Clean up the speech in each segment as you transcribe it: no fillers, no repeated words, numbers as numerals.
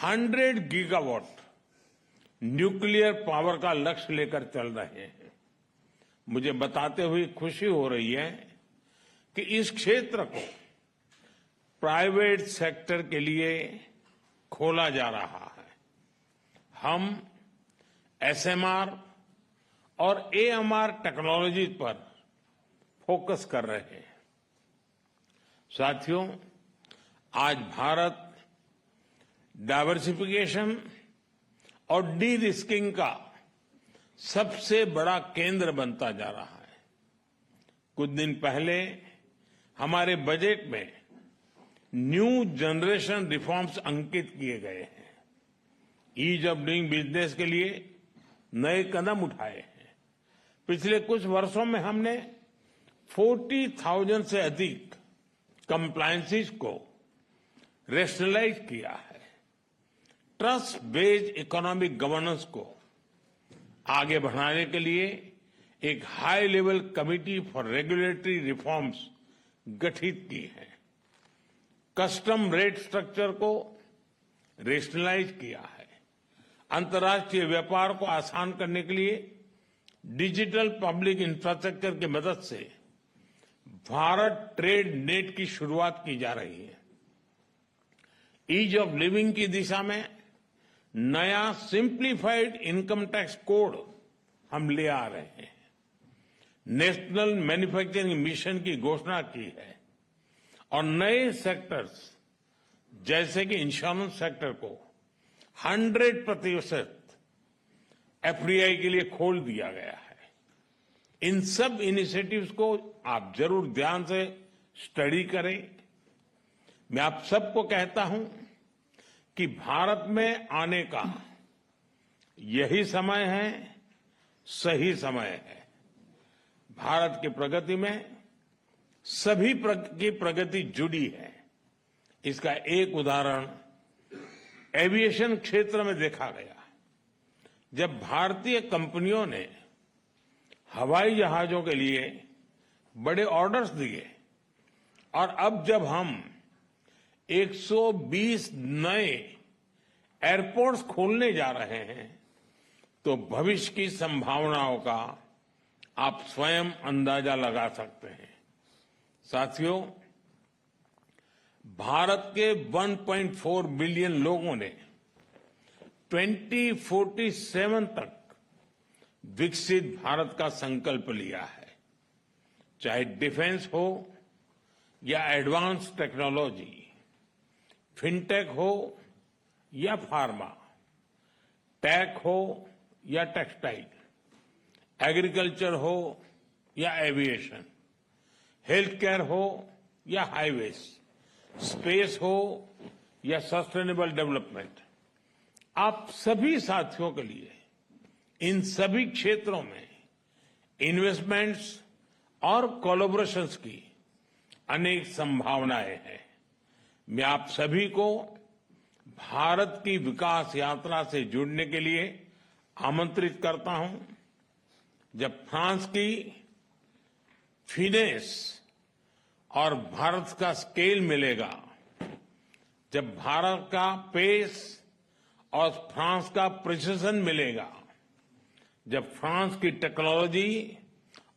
100 gigawatt nuclear power का लक्ष्य लेकर चल रहे हैं। मुझे बताते हुए खुशी हो रही है कि इस क्षेत्र को प्राइवेट सेक्टर के लिए खोला जा रहा है। हम एसएमआर और एएमआर टेक्नोलॉजी पर फोकस कर रहे हैं। साथियों, आज भारत डाइवर्सिफिकेशन और डी रिस्किंग का सबसे बड़ा केंद्र बनता जा रहा है। कुछ दिन पहले हमारे बजट में न्यू जनरेशन रिफॉर्म्स अंकित किए गए हैं। ईज ऑफ डूइंग बिजनेस के लिए नए कदम उठाए हैं। पिछले कुछ वर्षों में हमने 40,000 से अधिक कंप्लायंसेस को रेशनलाइज किया है। ट्रस्ट बेस्ड इकोनॉमिक गवर्नेंस को आगे बढ़ाने के लिए एक high level committee for regulatory reforms गठित की है। कस्टम रेट स्ट्रक्चर को रेशनलाइज किया है। अंतर्राष्ट्रीय व्यापार को आसान करने के लिए डिजिटल पब्लिक इंफ्रास्ट्रक्चर की मदद से भारत ट्रेड नेट की शुरुआत की जा रही है। ईज ऑफ लिविंग की दिशा में नया सिंप्लीफाइड इनकम टैक्स कोड हम ले आ रहे हैं। नेशनल मैन्युफैक्चरिंग मिशन की घोषणा की है और नए सेक्टर्स जैसे कि इंश्योरेंस सेक्टर को 100% एफडीआई के लिए खोल दिया गया है। इन सब इनिशिएटिव्स को आप जरूर ध्यान से स्टडी करें। मैं आप सबको कहता हूं कि भारत में आने का यही समय है, सही समय है। भारत की प्रगति में सभी की प्रगति जुड़ी है। इसका एक उदाहरण एविएशन क्षेत्र में देखा गया। जब भारतीय कंपनियों ने हवाई जहाजों के लिए बड़े ऑर्डर्स दिए और अब जब हम 120 नए एयरपोर्ट्स खोलने जा रहे हैं तो भविष्य की संभावनाओं का आप स्वयं अंदाजा लगा सकते हैं। साथियों, भारत के 1.4 बिलियन लोगों ने 2047 तक विकसित भारत का संकल्प लिया है। चाहे डिफेंस हो या एडवांस टेक्नोलॉजी, फिनटेक हो या फार्मा, टेक हो या टेक्सटाइल, एग्रीकल्चर हो या एविएशन, हेल्थ केयर हो या हाईवेज, स्पेस हो या सस्टेनेबल डेवलपमेंट। आप सभी साथियों के लिए इन सभी क्षेत्रों में इन्वेस्टमेंट्स और कोलैबोरेशंस की अनेक संभावनाएं हैं। मैं आप सभी को भारत की विकास यात्रा से जुड़ने के लिए आमंत्रित करता हूं। जब फ्रांस की फिनेस और भारत का स्केल मिलेगा, जब भारत का पेस और फ्रांस का प्रिसिजन मिलेगा, जब फ्रांस की टेक्नोलॉजी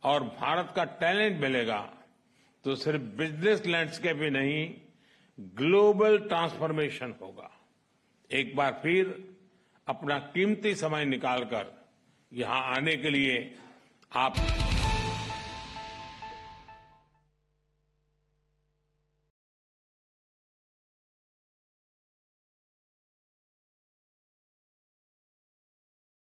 और भारत का टैलेंट मिलेगा, तो सिर्फ बिजनेस लैंडस्केप ही नहीं, ग्लोबल ट्रांसफॉर्मेशन होगा। एक बार फिर अपना कीमती समय निकालकर यहां आने के लिए आप